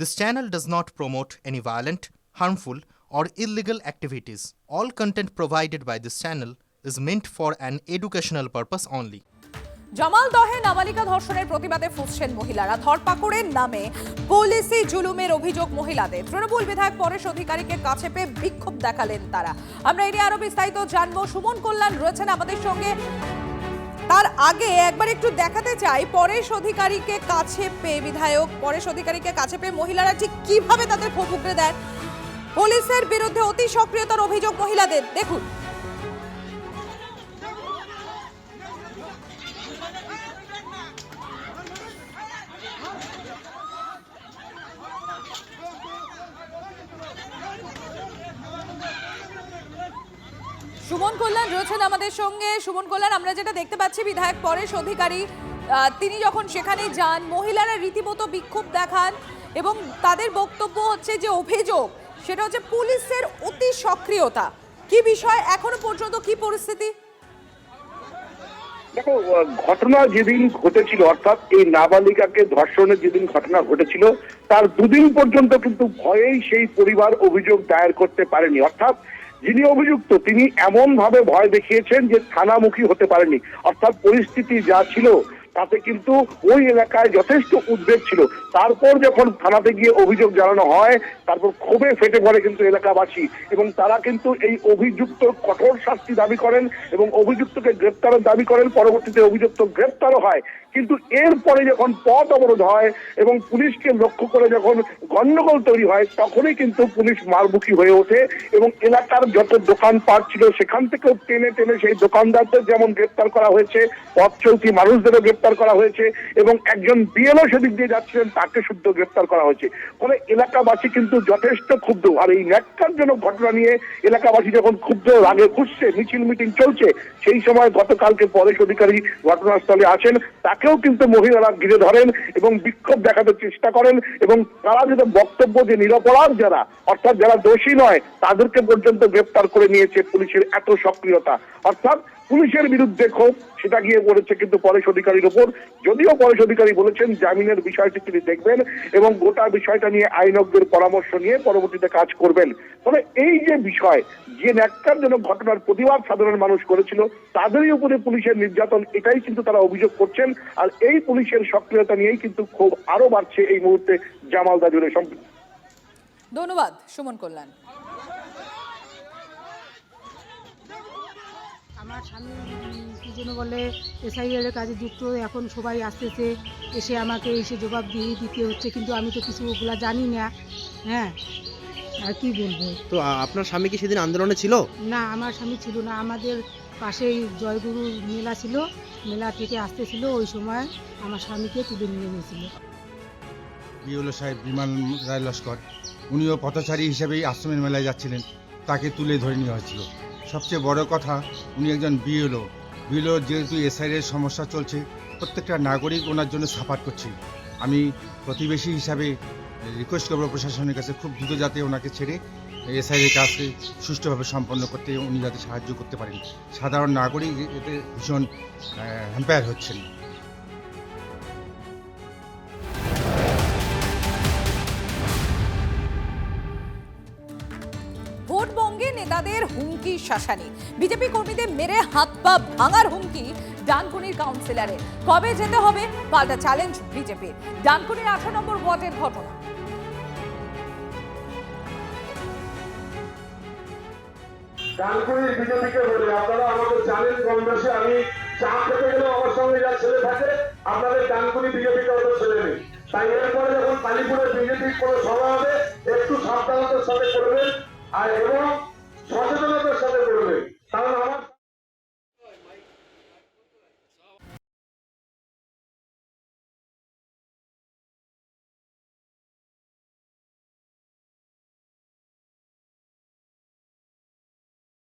This channel does not promote any violent, harmful, or illegal activities. All content provided by this channel is meant for an educational purpose only. জমালদহে নাবালিকা ধর্ষণের প্রতিবাদে ফুঁসছেন মহিলারা। ধরপাকড়ের নামে পুলিশি জুলুমের অভিযোগ মহিলাদের। তৃণমূল বিধায়ক পরেশ অধিকারীকে কাছে পেয়ে বিক্ষোভ দেখালেন তারা। আমরা এটি আরো বিস্তারিত জানবো। সুমন কল্যাণ রয়েছেন আমাদের সঙ্গে। তার আগে একবার একটু দেখাতে চাই পরেশ অধিকারীকে কাছে পেয়ে, বিধায়ক পরেশ অধিকারীকে কাছে পেয়ে মহিলারা ঠিক কিভাবে তাদের ক্ষোভ উগরে দেন। পুলিশের বিরুদ্ধে অতি সক্রিয়তার অভিযোগ মহিলাদের, দেখুন। সুমন কল্যাণ রয়েছেন আমাদের সঙ্গে। সুমন কল্যাণ, আমরা যেটা দেখতে পাচ্ছি বিধায়ক পরেশ অধিকারী তিনি যখন সেখানে যান মহিলারা রীতিমতো বিক্ষোভ দেখান এবং তাদের বক্তব্য হচ্ছে যে অভিযোগ সেটা হচ্ছে পুলিশের অতি সক্রিয়তা। কি বিষয়, এখনো পর্যন্ত কি পরিস্থিতি? দেখো, ঘটনা যেদিন ঘটেছিল অর্থাৎ এই নাবালিকাকে ধর্ষণের যেদিন ঘটনা ঘটেছিল তার দুদিন পর্যন্ত কিন্তু ভয়েই সেই পরিবার অভিযোগ দায়ের করতে পারেনি। অর্থাৎ যিনি অভিযুক্ত তিনি এমন ভাবে ভয় দেখিয়েছেন যে থানামুখী হতে পারেনি। অর্থাৎ পরিস্থিতি যা ছিল তাতে কিন্তু ওই এলাকায় যথেষ্ট উদ্বেগ ছিল। তারপর যখন থানাতে গিয়ে অভিযোগ জানানো হয় তারপর ক্ষোভে ফেটে পড়ে কিন্তু এলাকাবাসী এবং তারা কিন্তু এই অভিযুক্ত কঠোর শাস্তি দাবি করেন এবং অভিযুক্তকে গ্রেপ্তারের দাবি করেন। পরবর্তীতে অভিযুক্ত গ্রেপ্তারও হয়, কিন্তু এরপরে যখন পথ অবরোধ হয় এবং পুলিশকে লক্ষ্য করে যখন গন্ডগোল তৈরি হয় তখনই কিন্তু পুলিশ মারমুখী হয়ে ওঠে এবং এলাকার যত দোকানপাট ছিল সেখান থেকেও টেনে টেনে সেই দোকানদারদের যেমন গ্রেপ্তার করা হয়েছে, পথ চলতি মানুষদেরও গ্রেপ্তার করা হয়েছে এবং একজন বিএলও সেদিক দিয়ে যাচ্ছিলেন তাকে শুদ্ধ গ্রেপ্তার করা হয়েছে। ফলে এলাকাবাসী কিন্তু যথেষ্ট ক্ষুব্ধ। আর এই ন্যাক্কারজনক ঘটনা নিয়ে এলাকাবাসী যখন ক্ষুব্ধ, রাগে ফুঁসছে, মিছিল মিটিং চলছে, সেই সময় গতকালকে পরেশ অধিকারী ঘটনাস্থলে আসেন। তাকেও কিন্তু মহিলারা ঘিরে ধরেন এবং বিক্ষোভ দেখাতে চেষ্টা করেন এবং তারা যেটা বক্তব্য যে নিরপরাধ যারা অর্থাৎ যারা দোষী নয় তাদেরকে পর্যন্ত গ্রেপ্তার করে নিয়েছে পুলিশের এত সক্রিয়তা। অর্থাৎ পুলিশের বিরুদ্ধে ক্ষোভ সেটা গিয়ে পড়েছে কিন্তু পরেশ অধিকারীর উপর। যদিও পরেশ অধিকারী বলেছেন জামিনের বিষয়টি তিনি দেখবেন এবং গোটা বিষয়টা নিয়ে আইনজ্ঞদের পরামর্শ নিয়ে পরবর্তীতে কাজ করবেন। ফলে এই যে বিষয়, যে ন্যাক্কারজনক ঘটনার প্রতিবাদ সাধারণ মানুষ করেছিল তাদেরই উপরে পুলিশের নির্যাতন, এটাই কিন্তু তারা অভিযোগ করছেন। আর এই পুলিশের সক্রিয়তা নিয়েই কিন্তু ক্ষোভ আরো বাড়ছে এই মুহূর্তে জামালদা জুড়ে। ধন্যবাদ সুমন কল্যাণ। আমার স্বামী কী যেন বলে এসআইআর কাজে যুক্ত, এখন সবাই আসতেছে এসে আমাকে এসে জবাব দিয়ে দিতে হচ্ছে, কিন্তু আমি তো কিছু ওগুলা জানি না। হ্যাঁ, আর কি বলবো। তো আপনার স্বামী কি সেদিন আন্দোলনে ছিল? না, আমার স্বামী ছিল না। আমাদের পাশেই জয়গুরু মেলা ছিল, মেলা থেকে আসতেছিল, ওই সময় আমার স্বামীকে তুলে নিয়ে গেছিল। বিএলও সাহেব বিমান রায় লস্কর, উনিও পথচারী হিসেবেই আশ্রমের মেলায় যাচ্ছিলেন, তাকে তুলে ধরে নেওয়া হয়েছিল। সবচেয়ে বড় কথা, উনি একজন বিএলও যেহেতু এসআইয়ের সমস্যা চলছে, প্রত্যেকটা নাগরিক ওনার জন্য সাপোর্ট করছে। আমি প্রতিবেশী হিসাবে রিকোয়েস্ট করবো প্রশাসনের কাছে খুব দ্রুত যাতে ওনাকে ছেড়ে এসআইয়ের কাছে সুষ্ঠুভাবে সম্পন্ন করতে উনি যাতে সাহায্য করতে পারেন। সাধারণ নাগরিক এতে ভীষণ হ্যাম্পায়ার হচ্ছেন। ভোটবঙ্গে নেতাদের হুমকি শাসানি, বিজেপি কর্মীদের মেরে হাত পা ভাঙার হুমকি ডানকুনির কাউন্সিলরের। কবে যেতে হবে পাল্টা চ্যালেঞ্জ বিজেপির। ডানকুনির 18 নম্বর ওয়ার্ডের ঘটনা। ডানকুনির বিজেপিকে বলি, আপনারা আমাদের জানেন কম বেশি, আমি চা খেতে গেলেও আমার সঙ্গে যা ছেলে থাকে আপনাদের ডানকুনি বিজেপিকে অত ছেলে নেই। তাই এরপরে যখন কালীপুরে বিজেপির কোনো সভা হবে একটু সাবধানতার সাথে করবেন। আর এবং